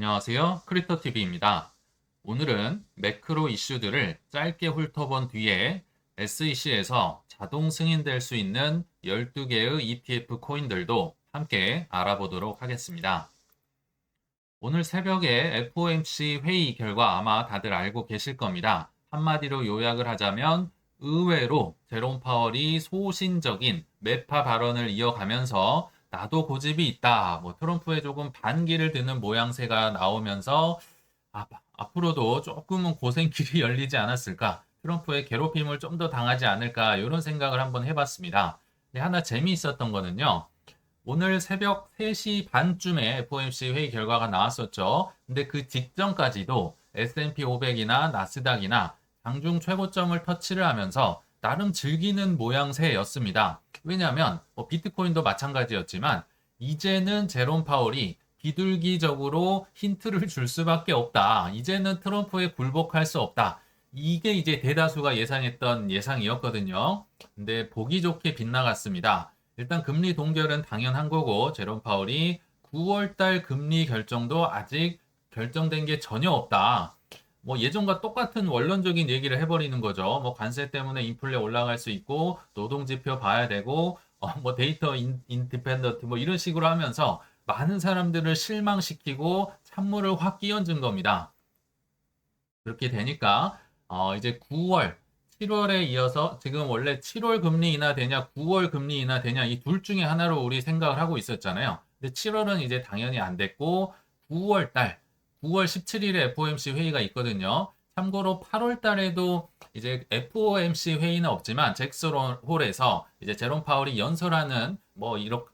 안녕하세요. 크립토TV입니다. 오늘은 매크로 이슈들을 짧게 훑어본 뒤에 SEC에서 자동 승인될 수 있는 12개의 ETF 코인들도 함께 알아보도록 하겠습니다. 오늘 새벽에 FOMC 회의 결과 아마 다들 알고 계실 겁니다. 한마디로 요약을 하자면 의외로 제롬 파월이 소신적인 매파 발언을 이어가면서 나도 고집이 있다. 트럼프에 조금 반기를 드는 모양새가 나오면서 앞으로도 조금은 고생길이 열리지 않았을까? 트럼프의 괴롭힘을 좀 더 당하지 않을까? 이런 생각을 한번 해봤습니다. 근데 하나 재미있었던 거는요. 오늘 새벽 3시 반쯤에 FOMC 회의 결과가 나왔었죠. 근데 그 직전까지도 S&P 500이나 나스닥이나 장중 최고점을 터치를 하면서 나름 즐기는 모양새였습니다. 왜냐하면 비트코인도 마찬가지였지만 이제는 제롬 파월이 비둘기적으로 힌트를 줄 수밖에 없다. 이제는 트럼프에 굴복할 수 없다. 이게 이제 대다수가 예상했던 예상이었거든요. 근데 보기 좋게 빗나갔습니다. 일단 금리 동결은 당연한 거고 제롬 파월이 9월달 금리 결정도 아직 결정된 게 전혀 없다. 예전과 똑같은 원론적인 얘기를 해버리는 거죠. 관세 때문에 인플레 올라갈 수 있고 노동 지표 봐야 되고 데이터 인디펜던트 이런 식으로 하면서 많은 사람들을 실망시키고 찬물을 확 끼얹은 겁니다. 그렇게 되니까 이제 9월, 7월에 이어서 지금 원래 7월 금리 인하 되냐, 9월 금리 인하 되냐 이 둘 중에 하나로 우리 생각을 하고 있었잖아요. 근데 7월은 이제 당연히 안 됐고 9월 달, 9월 17일에 FOMC 회의가 있거든요. 참고로 8월 달에도 이제 FOMC 회의는 없지만 잭슨 홀에서 이제 제롬 파월이 연설하는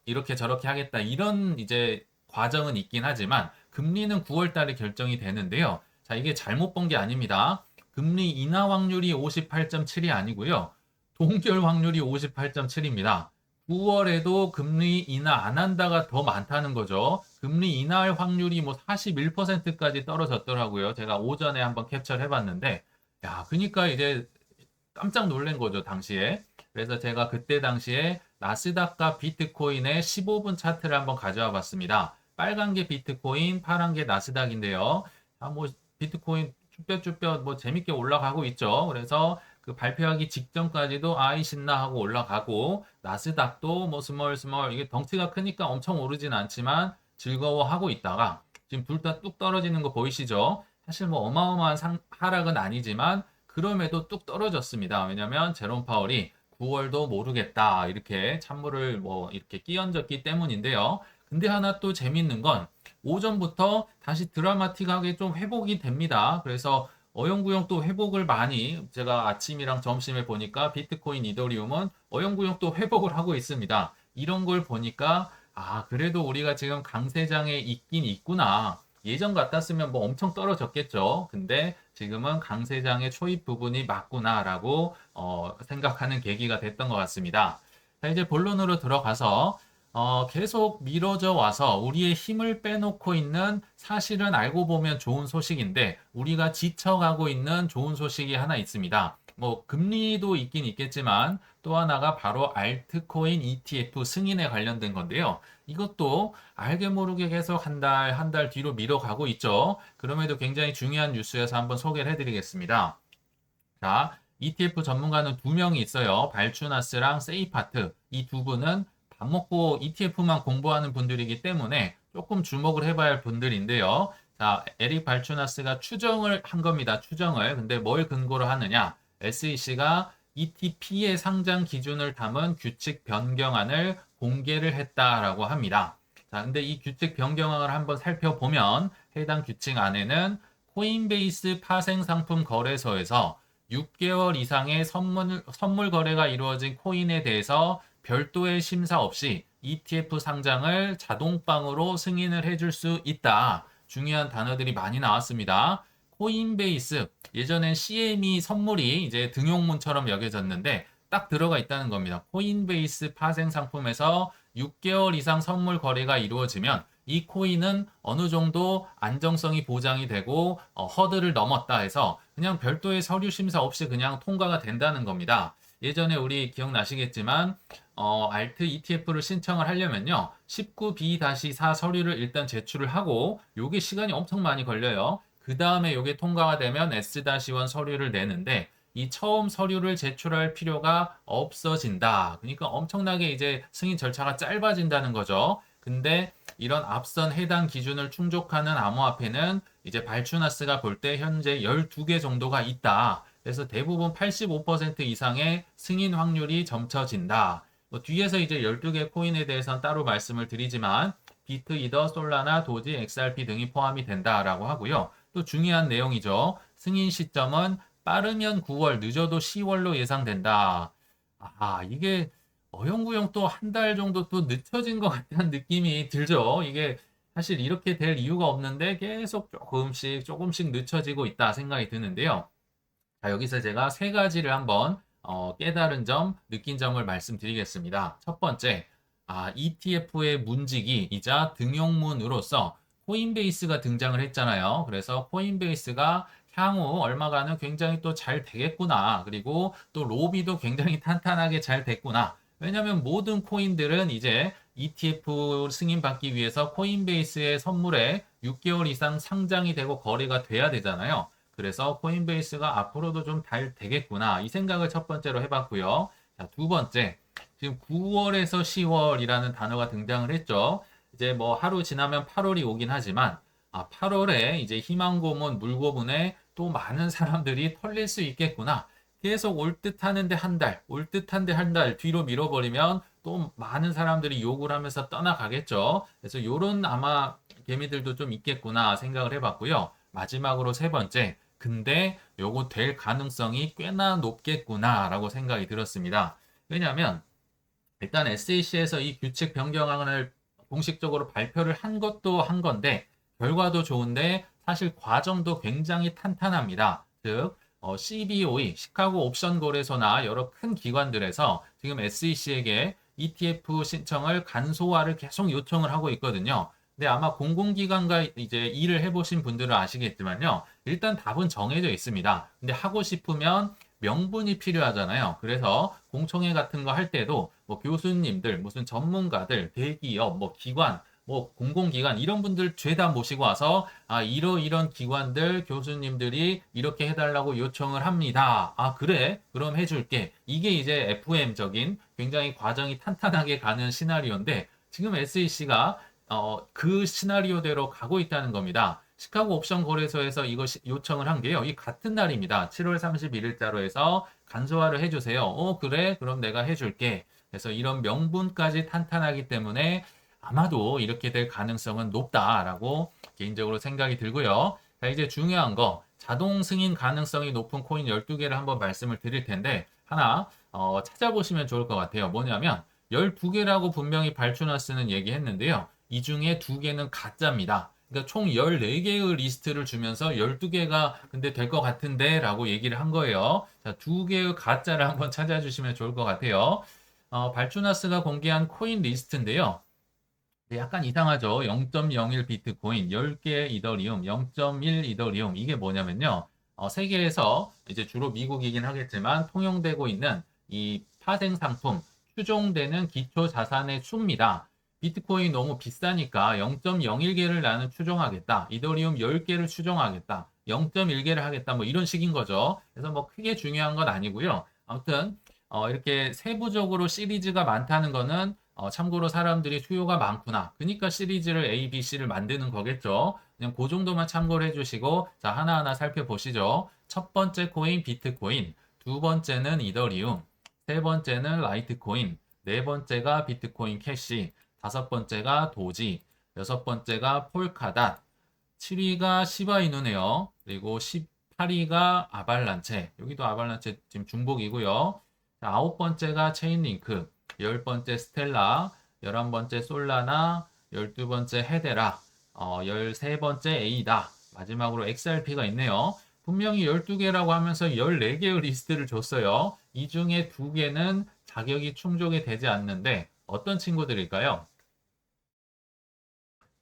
이렇게 저렇게 하겠다 이런 이제 과정은 있긴 하지만 금리는 9월 달에 결정이 되는데요. 자, 이게 잘못 본 게 아닙니다. 금리 인하 확률이 58.7이 아니고요. 동결 확률이 58.7입니다. 9월에도 금리 인하 안 한다가 더 많다는 거죠. 금리 인하할 확률이 41%까지 떨어졌더라고요. 제가 오전에 한번 캡처를 해봤는데, 야, 그러니까 이제 깜짝 놀란 거죠, 당시에. 그래서 제가 그때 당시에 나스닥과 비트코인의 15분 차트를 한번 가져와 봤습니다. 빨간 게 비트코인, 파란 게 나스닥인데요. 비트코인 쭈뼛쭈뼛 재밌게 올라가고 있죠. 그래서 그 발표하기 직전까지도 아이 신나 하고 올라가고 나스닥도 스멀스멀 이게 덩치가 크니까 엄청 오르진 않지만 즐거워하고 있다가 지금 둘 다 뚝 떨어지는 거 보이시죠? 사실 어마어마한 하락은 아니지만 그럼에도 뚝 떨어졌습니다. 왜냐면 제롬 파월이 9월도 모르겠다 이렇게 찬물을 이렇게 끼얹었기 때문인데요. 근데 하나 또 재밌는 건 오전부터 다시 드라마틱하게 좀 회복이 됩니다. 그래서 어영부영 또 회복을 많이 제가 아침이랑 점심에 보니까 비트코인, 이더리움은 어영부영 또 회복을 하고 있습니다. 이런 걸 보니까 그래도 우리가 지금 강세장에 있긴 있구나. 예전 같았으면 엄청 떨어졌겠죠. 근데 지금은 강세장의 초입 부분이 맞구나라고 생각하는 계기가 됐던 것 같습니다. 자, 이제 본론으로 들어가서 계속 미뤄져 와서 우리의 힘을 빼놓고 있는 사실은 알고 보면 좋은 소식인데 우리가 지쳐가고 있는 좋은 소식이 하나 있습니다. 금리도 있긴 있겠지만 또 하나가 바로 알트코인 ETF 승인에 관련된 건데요. 이것도 알게 모르게 계속 한 달 뒤로 미뤄가고 있죠. 그럼에도 굉장히 중요한 뉴스여서 한번 소개를 해드리겠습니다. 자, ETF 전문가는 두 명이 있어요. 발추나스랑 세이파트. 이 두 분은 밥 먹고 ETF만 공부하는 분들이기 때문에 조금 주목을 해봐야 할 분들인데요. 자, 에릭 발추나스가 추정을 한 겁니다. 추정을. 근데 뭘 근거로 하느냐? SEC가 ETP의 상장 기준을 담은 규칙 변경안을 공개를 했다라고 합니다. 자, 근데 이 규칙 변경안을 한번 살펴보면 해당 규칙 안에는 코인베이스 파생 상품 거래소에서 6개월 이상의 선물 거래가 이루어진 코인에 대해서 별도의 심사 없이 ETF 상장을 자동방으로 승인을 해줄 수 있다. 중요한 단어들이 많이 나왔습니다. 코인베이스, 예전엔 CME 선물이 이제 등용문처럼 여겨졌는데 딱 들어가 있다는 겁니다. 코인베이스 파생 상품에서 6개월 이상 선물 거래가 이루어지면 이 코인은 어느 정도 안정성이 보장이 되고 허들을 넘었다 해서 그냥 별도의 서류 심사 없이 그냥 통과가 된다는 겁니다. 예전에 우리 기억나시겠지만 알트 ETF를 신청을 하려면요. 19B-4 서류를 일단 제출을 하고 요게 시간이 엄청 많이 걸려요. 그 다음에 요게 통과가 되면 S-1 서류를 내는데 이 처음 서류를 제출할 필요가 없어진다. 그러니까 엄청나게 이제 승인 절차가 짧아진다는 거죠. 근데 이런 앞선 해당 기준을 충족하는 암호화폐는 이제 발추나스가 볼 때 현재 12개 정도가 있다. 그래서 대부분 85% 이상의 승인 확률이 점쳐진다. 뭐 뒤에서 이제 12개 코인에 대해서는 따로 말씀을 드리지만 비트, 이더, 솔라나, 도지, XRP 등이 포함이 된다라고 하고요. 또 중요한 내용이죠. 승인 시점은 빠르면 9월, 늦어도 10월로 예상된다. 이게 어영부영 또 한 달 정도 또 늦춰진 것 같다는 느낌이 들죠. 이게 사실 이렇게 될 이유가 없는데 계속 조금씩 늦춰지고 있다 생각이 드는데요. 자, 여기서 제가 세 가지를 한번 깨달은 점, 느낀 점을 말씀드리겠습니다. 첫 번째, ETF의 문지기이자 등용문으로서 코인베이스가 등장을 했잖아요. 그래서 코인베이스가 향후 얼마간은 굉장히 또 잘 되겠구나. 그리고 또 로비도 굉장히 탄탄하게 잘 됐구나. 왜냐하면 모든 코인들은 이제 ETF 승인받기 위해서 코인베이스의 선물에 6개월 이상 상장이 되고 거래가 돼야 되잖아요. 그래서 코인베이스가 앞으로도 좀 잘 되겠구나. 이 생각을 첫 번째로 해봤고요. 자, 두 번째. 지금 9월에서 10월이라는 단어가 등장을 했죠. 이제 뭐 하루 지나면 8월이 오긴 하지만 8월에 이제 희망고문, 물고문에 또 많은 사람들이 털릴 수 있겠구나. 계속 올 듯 하는데 한 달, 올 듯한데 한 달 뒤로 밀어버리면 또 많은 사람들이 욕을 하면서 떠나가겠죠. 그래서 요런 아마 개미들도 좀 있겠구나 생각을 해봤고요. 마지막으로 세 번째. 근데 요거 될 가능성이 꽤나 높겠구나라고 생각이 들었습니다. 왜냐하면 일단 SEC에서 이 규칙 변경안을 공식적으로 발표를 한 것도 한 건데 결과도 좋은데 사실 과정도 굉장히 탄탄합니다. 즉 CBOE, 시카고 옵션 거래소나 여러 큰 기관들에서 지금 SEC에게 ETF 신청을 간소화를 계속 요청을 하고 있거든요. 근데 아마 공공기관과 이제 일을 해보신 분들은 아시겠지만요. 일단 답은 정해져 있습니다. 근데 하고 싶으면 명분이 필요하잖아요. 그래서 공청회 같은 거 할 때도 뭐 교수님들, 무슨 전문가들, 대기업, 뭐 기관, 뭐 공공기관 이런 분들 죄다 모시고 와서 이런 기관들 교수님들이 이렇게 해달라고 요청을 합니다. 그래? 그럼 해줄게. 이게 이제 FOM적인 굉장히 과정이 탄탄하게 가는 시나리오인데 지금 SEC가 그 시나리오대로 가고 있다는 겁니다. 시카고 옵션 거래소에서 이거 요청을 한 게요. 이 같은 날입니다. 7월 31일자로 해서 간소화를 해주세요. 그래? 그럼 내가 해줄게. 그래서 이런 명분까지 탄탄하기 때문에 아마도 이렇게 될 가능성은 높다라고 개인적으로 생각이 들고요. 자, 이제 중요한 거 자동 승인 가능성이 높은 코인 12개를 한번 말씀을 드릴 텐데 하나 찾아보시면 좋을 것 같아요. 뭐냐면 12개라고 분명히 발주나스는 얘기했는데요. 이 중에 2개는 가짜입니다. 그러니까 총 14개의 리스트를 주면서 12개가 근데 될 것 같은데 라고 얘기를 한 거예요. 자, 2개의 가짜를 한번 찾아주시면 좋을 것 같아요. 발주나스가 공개한 코인 리스트인데요. 약간 이상하죠. 0.01 비트코인, 10개 이더리움, 0.1 이더리움. 이게 뭐냐면요. 세계에서 이제 주로 미국이긴 하겠지만 통용되고 있는 이 파생 상품, 추종되는 기초 자산의 수입니다. 비트코인 너무 비싸니까 0.01개를 나는 추종하겠다. 이더리움 10개를 추종하겠다. 0.1개를 하겠다. 뭐 이런 식인 거죠. 그래서 뭐 크게 중요한 건 아니고요. 아무튼 이렇게 세부적으로 시리즈가 많다는 거는 참고로 사람들이 수요가 많구나. 그러니까 시리즈를 A, B, C를 만드는 거겠죠. 그냥 그 정도만 참고를 해주시고 자 하나하나 살펴보시죠. 첫 번째 코인 비트코인, 두 번째는 이더리움, 세 번째는 라이트코인, 네 번째가 비트코인 캐시, 다섯 번째가 도지, 여섯 번째가 폴카닷, 7위가 시바이누네요. 그리고 18위가 아발란체. 여기도 아발란체 지금 중복이고요. 자, 아홉 번째가 체인링크, 열 번째 스텔라, 11번째 솔라나, 12번째 헤데라, 13번째 에이다, 마지막으로 XRP가 있네요. 분명히 12개라고 하면서 14개의 리스트를 줬어요. 이 중에 2개는 자격이 충족이 되지 않는데 어떤 친구들일까요?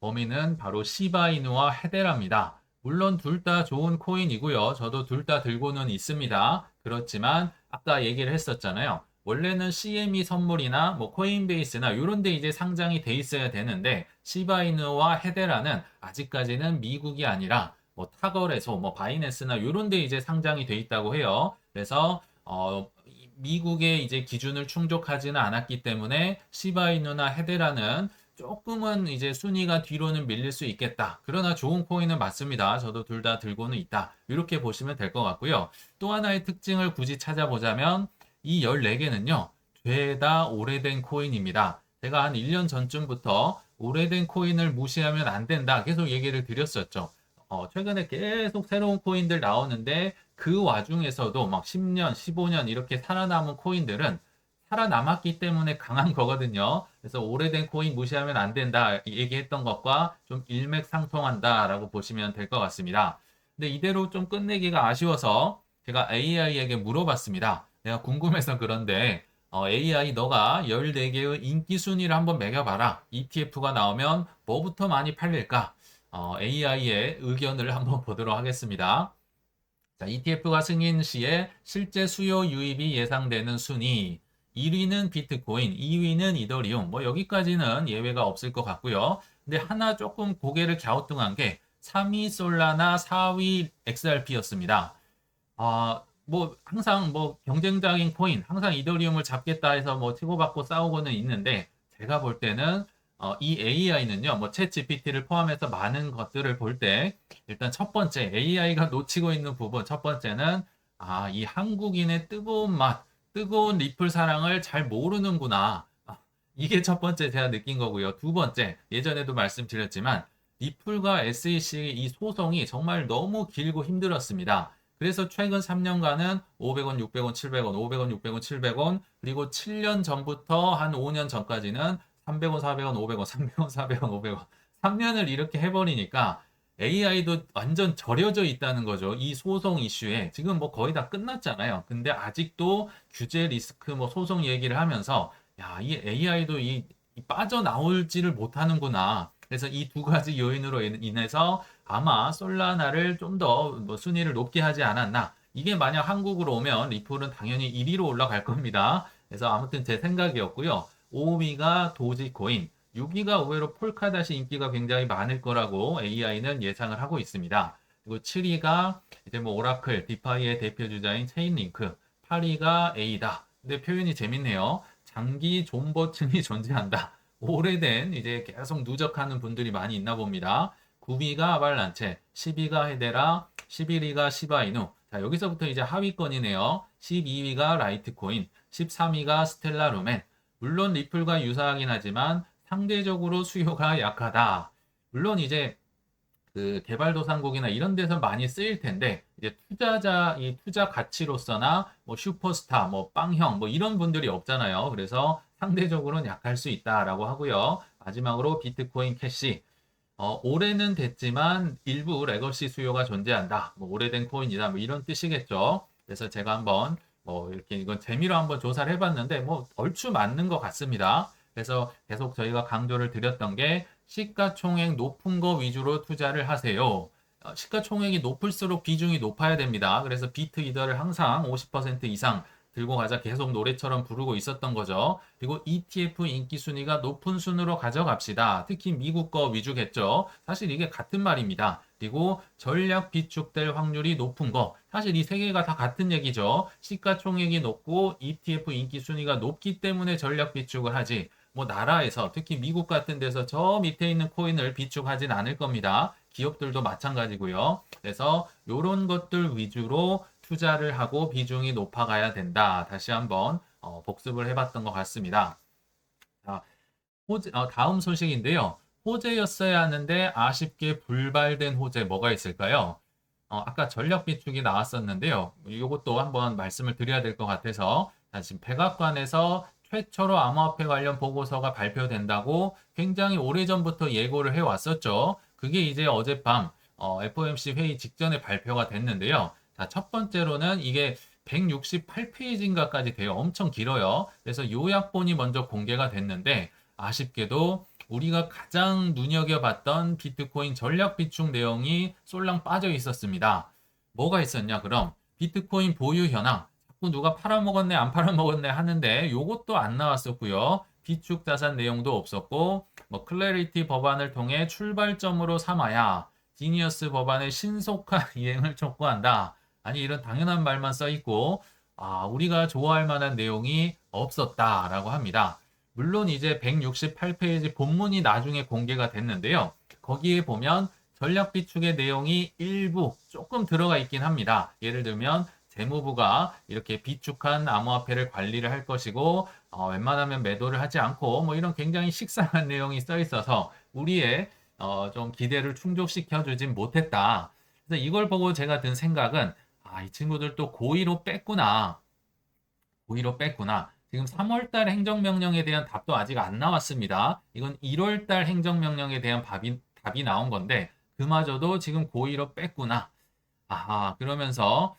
범인은 바로 시바이누와 헤데라입니다. 물론 둘 다 좋은 코인이고요. 저도 둘 다 들고는 있습니다. 그렇지만 아까 얘기를 했었잖아요. 원래는 CME 선물이나 뭐 코인베이스나 이런 데 이제 상장이 돼 있어야 되는데 시바이누와 헤데라는 아직까지는 미국이 아니라 뭐 타거래소, 뭐 바이낸스나 이런 데 이제 상장이 돼 있다고 해요. 그래서 미국의 이제 기준을 충족하지는 않았기 때문에 시바이누나 헤데라는 조금은 이제 순위가 뒤로는 밀릴 수 있겠다. 그러나 좋은 코인은 맞습니다. 저도 둘 다 들고는 있다. 이렇게 보시면 될 것 같고요. 또 하나의 특징을 굳이 찾아보자면 이 14개는요. 죄다 오래된 코인입니다. 제가 한 1년 전쯤부터 오래된 코인을 무시하면 안 된다. 계속 얘기를 드렸었죠. 최근에 계속 새로운 코인들 나오는데 그 와중에서도 막 10년, 15년 이렇게 살아남은 코인들은 살아남았기 때문에 강한 거거든요. 그래서 오래된 코인 무시하면 안 된다 얘기했던 것과 좀 일맥상통한다라고 보시면 될 것 같습니다. 근데 이대로 좀 끝내기가 아쉬워서 제가 AI에게 물어봤습니다. 내가 궁금해서 그런데 AI 너가 14개의 인기 순위를 한번 매겨봐라. ETF가 나오면 뭐부터 많이 팔릴까? AI의 의견을 한번 보도록 하겠습니다. 자, ETF가 승인 시에 실제 수요 유입이 예상되는 순위. 1위는 비트코인, 2위는 이더리움. 뭐 여기까지는 예외가 없을 것 같고요. 근데 하나 조금 고개를 갸우뚱한 게 3위 솔라나 4위 XRP였습니다. 뭐 항상 뭐 경쟁적인 코인, 항상 이더리움을 잡겠다 해서 뭐 치고받고 싸우고는 있는데 제가 볼 때는 이 AI는요, 뭐 챗 GPT를 포함해서 많은 것들을 볼 때 일단 첫 번째 AI가 놓치고 있는 부분 첫 번째는 이 한국인의 뜨거운 맛, 뜨거운 리플 사랑을 잘 모르는구나. 이게 첫 번째 제가 느낀 거고요. 두 번째 예전에도 말씀드렸지만 리플과 SEC 이 소송이 정말 너무 길고 힘들었습니다. 그래서 최근 3년간은 500원, 600원, 700원, 500원, 600원, 700원, 그리고 7년 전부터 한 5년 전까지는 300원, 400원, 500원, 300원, 400원, 500원. 3년을 이렇게 해버리니까 AI도 완전 절여져 있다는 거죠. 이 소송 이슈에. 지금 뭐 거의 다 끝났잖아요. 근데 아직도 규제 리스크 뭐 소송 얘기를 하면서 야, 이 AI도 이 빠져나올지를 못하는구나. 그래서 이 두 가지 요인으로 인해서 아마 솔라나를 좀 더 뭐 순위를 높게 하지 않았나. 이게 만약 한국으로 오면 리플은 당연히 1위로 올라갈 겁니다. 그래서 아무튼 제 생각이었고요. 5위가 도지코인, 6위가 의외로 폴카닷이 인기가 굉장히 많을 거라고 AI는 예상을 하고 있습니다. 그리고 7위가 이제 뭐 오라클, 디파이의 대표 주자인 체인링크, 8위가 A다. 근데 표현이 재밌네요. 장기 존버층이 존재한다. 오래된 이제 계속 누적하는 분들이 많이 있나 봅니다. 9위가 아발란체, 10위가 헤데라, 11위가 시바이누. 자, 여기서부터 이제 하위권이네요. 12위가 라이트코인, 13위가 스텔라 루멘. 물론 리플과 유사하긴 하지만 상대적으로 수요가 약하다. 물론 이제 그 개발도상국이나 이런 데서 많이 쓰일 텐데 이제 이 투자 가치로서나 뭐 슈퍼스타, 뭐 빵형 뭐 이런 분들이 없잖아요. 그래서 상대적으로는 약할 수 있다라고 하고요. 마지막으로 비트코인 캐시. 올해는 됐지만 일부 레거시 수요가 존재한다. 뭐 오래된 코인이다. 뭐 이런 뜻이겠죠. 그래서 제가 한번 뭐 이렇게 이건 재미로 한번 조사를 해봤는데 뭐 얼추 맞는 것 같습니다. 그래서 계속 저희가 강조를 드렸던 게 시가총액 높은 거 위주로 투자를 하세요. 시가총액이 높을수록 비중이 높아야 됩니다. 그래서 비트 이더를 항상 50% 이상 들고 가자 계속 노래처럼 부르고 있었던 거죠. 그리고 ETF 인기 순위가 높은 순으로 가져갑시다. 특히 미국 거 위주겠죠. 사실 이게 같은 말입니다. 그리고 전략 비축될 확률이 높은 거. 사실 이 세 개가 다 같은 얘기죠. 시가총액이 높고 ETF 인기 순위가 높기 때문에 전략 비축을 하지. 뭐 나라에서 특히 미국 같은 데서 저 밑에 있는 코인을 비축하진 않을 겁니다. 기업들도 마찬가지고요. 그래서 이런 것들 위주로 투자를 하고 비중이 높아가야 된다. 다시 한번 복습을 해봤던 것 같습니다. 자, 다음 소식인데요. 호재였어야 하는데 아쉽게 불발된 호재 뭐가 있을까요? 아까 전력 비축이 나왔었는데요. 이것도 한번 말씀을 드려야 될 것 같아서 지금 백악관에서 최초로 암호화폐 관련 보고서가 발표된다고 굉장히 오래전부터 예고를 해왔었죠. 그게 이제 어젯밤 FOMC 회의 직전에 발표가 됐는데요. 자, 첫 번째로는 이게 168페이지인가까지 돼요. 엄청 길어요. 그래서 요약본이 먼저 공개가 됐는데 아쉽게도 우리가 가장 눈여겨봤던 비트코인 전략 비축 내용이 쏠랑 빠져 있었습니다. 뭐가 있었냐, 그럼? 비트코인 보유 현황. 자꾸 누가 팔아먹었네, 안 팔아먹었네 하는데 요것도 안 나왔었고요. 비축 자산 내용도 없었고, 뭐 클래리티 법안을 통해 출발점으로 삼아야 지니어스 법안의 신속한 이행을 촉구한다. 아니 이런 당연한 말만 써 있고 우리가 좋아할 만한 내용이 없었다라고 합니다. 물론 이제 168페이지 본문이 나중에 공개가 됐는데요. 거기에 보면 전략 비축의 내용이 일부 조금 들어가 있긴 합니다. 예를 들면 재무부가 이렇게 비축한 암호화폐를 관리를 할 것이고 웬만하면 매도를 하지 않고 뭐 이런 굉장히 식상한 내용이 써 있어서 우리의 좀 기대를 충족시켜 주진 못했다. 그래서 이걸 보고 제가 든 생각은 이 친구들 또 고의로 뺐구나. 고의로 뺐구나. 지금 3월달 행정명령에 대한 답도 아직 안 나왔습니다. 이건 1월달 행정명령에 대한 답이 나온 건데 그마저도 지금 고의로 뺐구나. 그러면서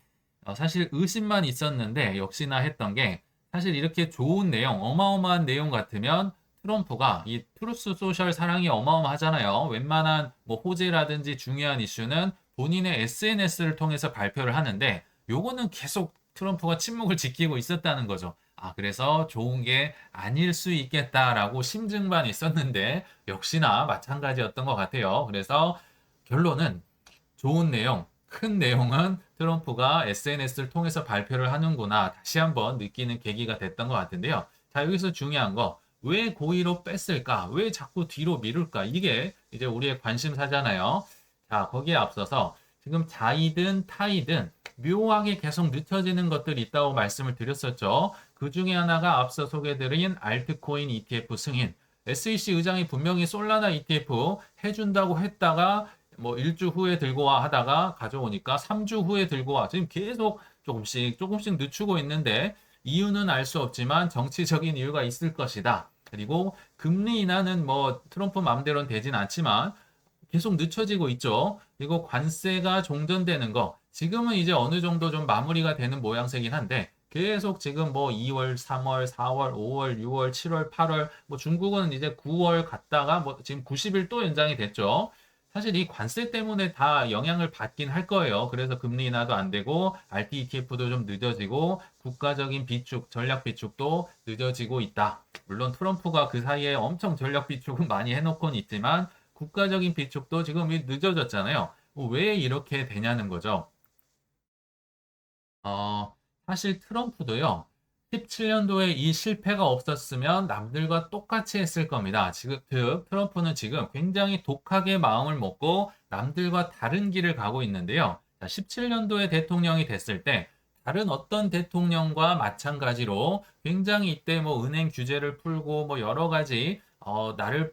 사실 의심만 있었는데 역시나 했던 게 사실 이렇게 좋은 내용, 어마어마한 내용 같으면 트럼프가 이 트루스 소셜 사랑이 어마어마하잖아요. 웬만한 뭐 호재라든지 중요한 이슈는 본인의 SNS를 통해서 발표를 하는데 요거는 계속 트럼프가 침묵을 지키고 있었다는 거죠. 그래서 좋은 게 아닐 수 있겠다라고 심증만 있었는데 역시나 마찬가지였던 것 같아요. 그래서 결론은 좋은 내용, 큰 내용은 트럼프가 SNS를 통해서 발표를 하는구나 다시 한번 느끼는 계기가 됐던 것 같은데요. 자, 여기서 중요한 거, 왜 고의로 뺐을까? 왜 자꾸 뒤로 미룰까? 이게 이제 우리의 관심사잖아요. 자, 거기에 앞서서 지금 자이든 타이든 묘하게 계속 늦춰지는 것들이 있다고 말씀을 드렸었죠. 그 중에 하나가 앞서 소개드린 알트코인 ETF 승인. SEC 의장이 분명히 솔라나 ETF 해준다고 했다가 뭐 일주 후에 들고 와 하다가 가져오니까 3주 후에 들고 와. 지금 계속 조금씩 늦추고 있는데 이유는 알 수 없지만 정치적인 이유가 있을 것이다. 그리고 금리 인하는 뭐 트럼프 마음대로는 되진 않지만 계속 늦춰지고 있죠. 그리고 관세가 종전되는 거 지금은 이제 어느 정도 좀 마무리가 되는 모양새긴 한데 계속 지금 뭐 2월, 3월, 4월, 5월, 6월, 7월, 8월 뭐 중국은 이제 9월 갔다가 뭐 지금 90일 또 연장이 됐죠. 사실 이 관세 때문에 다 영향을 받긴 할 거예요. 그래서 금리 인하도 안 되고 RT ETF도 좀 늦어지고 국가적인 비축, 전략 비축도 늦어지고 있다. 물론 트럼프가 그 사이에 엄청 전략 비축은 많이 해놓고는 있지만 국가적인 비축도 지금 늦어졌잖아요. 왜 이렇게 되냐는 거죠. 어, 사실 트럼프도요. 17년도에 이 실패가 없었으면 남들과 똑같이 했을 겁니다. 즉, 트럼프는 지금 굉장히 독하게 마음을 먹고 남들과 다른 길을 가고 있는데요. 17년도에 대통령이 됐을 때 다른 어떤 대통령과 마찬가지로 굉장히 이때 뭐 은행 규제를 풀고 뭐 여러 가지 나를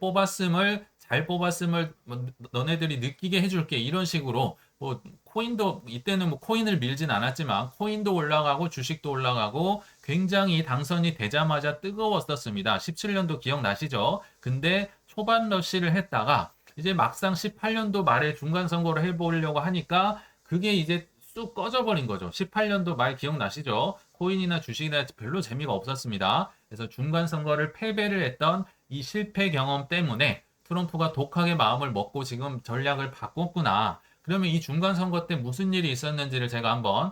잘 뽑았음을 뭐 너네들이 느끼게 해줄게 이런 식으로 뭐 코인도 이때는 뭐 코인을 밀진 않았지만 코인도 올라가고 주식도 올라가고 굉장히 당선이 되자마자 뜨거웠었습니다. 17년도 기억나시죠? 근데 초반 러시를 했다가 이제 막상 18년도 말에 중간 선거를 해보려고 하니까 그게 이제 쑥 꺼져버린 거죠. 18년도 말 기억나시죠? 코인이나 주식이나 별로 재미가 없었습니다. 그래서 중간 선거를 패배를 했던 이 실패 경험 때문에 트럼프가 독하게 마음을 먹고 지금 전략을 바꿨구나. 그러면 이 중간 선거 때 무슨 일이 있었는지를 제가 한번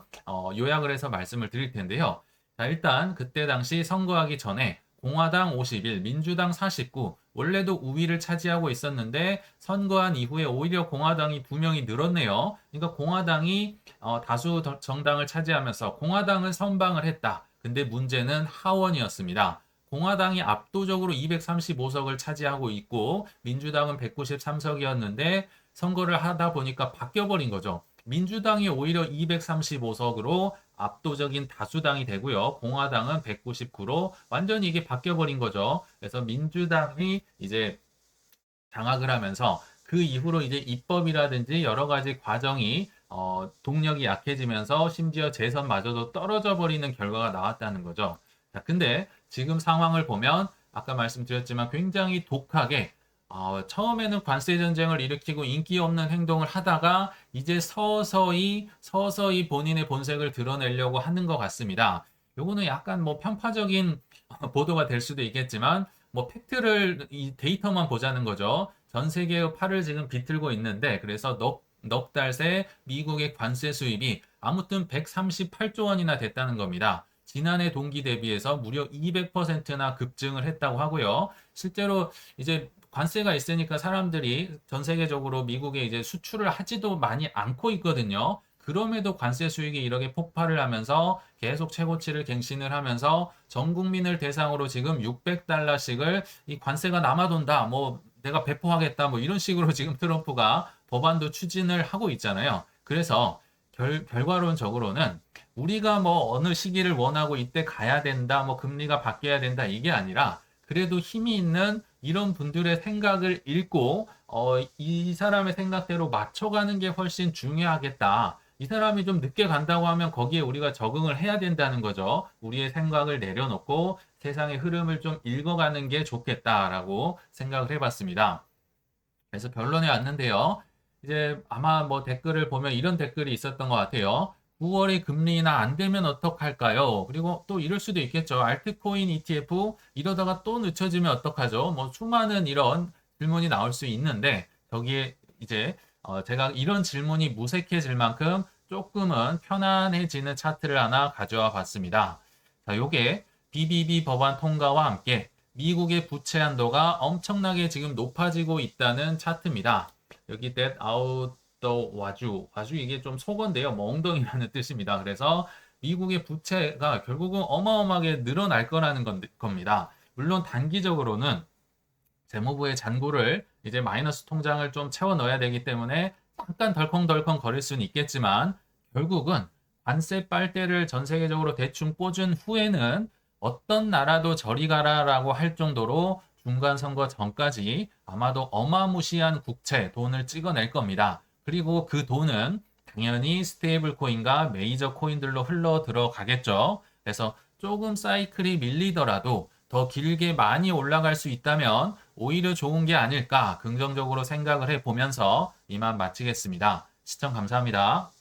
요약을 해서 말씀을 드릴 텐데요. 자, 일단 그때 당시 선거하기 전에 공화당 51, 민주당 49, 원래도 우위를 차지하고 있었는데 선거한 이후에 오히려 공화당이 2명이 늘었네요. 그러니까 공화당이 다수 정당을 차지하면서 공화당을 선방을 했다. 근데 문제는 하원이었습니다. 공화당이 압도적으로 235석을 차지하고 있고 민주당은 193석이었는데 선거를 하다 보니까 바뀌어버린 거죠. 민주당이 오히려 235석으로 압도적인 다수당이 되고요. 공화당은 199로 완전히 이게 바뀌어버린 거죠. 그래서 민주당이 이제 장악을 하면서 그 이후로 이제 입법이라든지 여러 가지 과정이 동력이 약해지면서 심지어 재선마저도 떨어져 버리는 결과가 나왔다는 거죠. 자, 근데 지금 상황을 보면 아까 말씀드렸지만 굉장히 독하게 처음에는 관세 전쟁을 일으키고 인기 없는 행동을 하다가 이제 서서히 본인의 본색을 드러내려고 하는 것 같습니다. 요거는 약간 뭐 편파적인 보도가 될 수도 있겠지만 뭐 팩트를 이 데이터만 보자는 거죠. 전 세계의 팔을 지금 비틀고 있는데 그래서 넉 달 새 미국의 관세 수입이 아무튼 138조 원이나 됐다는 겁니다. 지난해 동기 대비해서 무려 200%나 급증을 했다고 하고요. 실제로 이제 관세가 있으니까 사람들이 전 세계적으로 미국에 이제 수출을 하지도 많이 않고 있거든요. 그럼에도 관세 수익이 이렇게 폭발을 하면서 계속 최고치를 갱신을 하면서 전 국민을 대상으로 지금 600달러씩을 이 관세가 남아돈다. 뭐 내가 배포하겠다. 뭐 이런 식으로 지금 트럼프가 법안도 추진을 하고 있잖아요. 그래서 결과론적으로는 우리가 뭐 어느 시기를 원하고 이때 가야 된다, 뭐 금리가 바뀌어야 된다 이게 아니라 그래도 힘이 있는 이런 분들의 생각을 읽고 이 사람의 생각대로 맞춰가는 게 훨씬 중요하겠다. 이 사람이 좀 늦게 간다고 하면 거기에 우리가 적응을 해야 된다는 거죠. 우리의 생각을 내려놓고 세상의 흐름을 좀 읽어가는 게 좋겠다라고 생각을 해봤습니다. 그래서 결론에 왔는데요. 이제 아마 뭐 댓글을 보면 이런 댓글이 있었던 것 같아요. 9월에 금리 인하 안 되면 어떡할까요? 그리고 또 이럴 수도 있겠죠. 알트코인 ETF 이러다가 또 늦춰지면 어떡하죠? 뭐 수많은 이런 질문이 나올 수 있는데 저기에 이제 제가 이런 질문이 무색해질 만큼 조금은 편안해지는 차트를 하나 가져와 봤습니다. 자, 요게 BBB 법안 통과와 함께 미국의 부채 한도가 엄청나게 지금 높아지고 있다는 차트입니다. 여기 that out the 와주 이게 좀 속어인데요. 뭐 엉덩이라는 뜻입니다. 그래서 미국의 부채가 결국은 어마어마하게 늘어날 거라는 겁니다. 물론 단기적으로는 재무부의 잔고를 이제 마이너스 통장을 좀 채워 넣어야 되기 때문에 잠깐 덜컹덜컹 거릴 수는 있겠지만 결국은 관세 빨대를 전 세계적으로 대충 꽂은 후에는 어떤 나라도 저리 가라라고 할 정도로 중간 선거 전까지 아마도 어마무시한 국채 돈을 찍어낼 겁니다. 그리고 그 돈은 당연히 스테이블 코인과 메이저 코인들로 흘러 들어가겠죠. 그래서 조금 사이클이 밀리더라도 더 길게 많이 올라갈 수 있다면 오히려 좋은 게 아닐까 긍정적으로 생각을 해보면서 이만 마치겠습니다. 시청 감사합니다.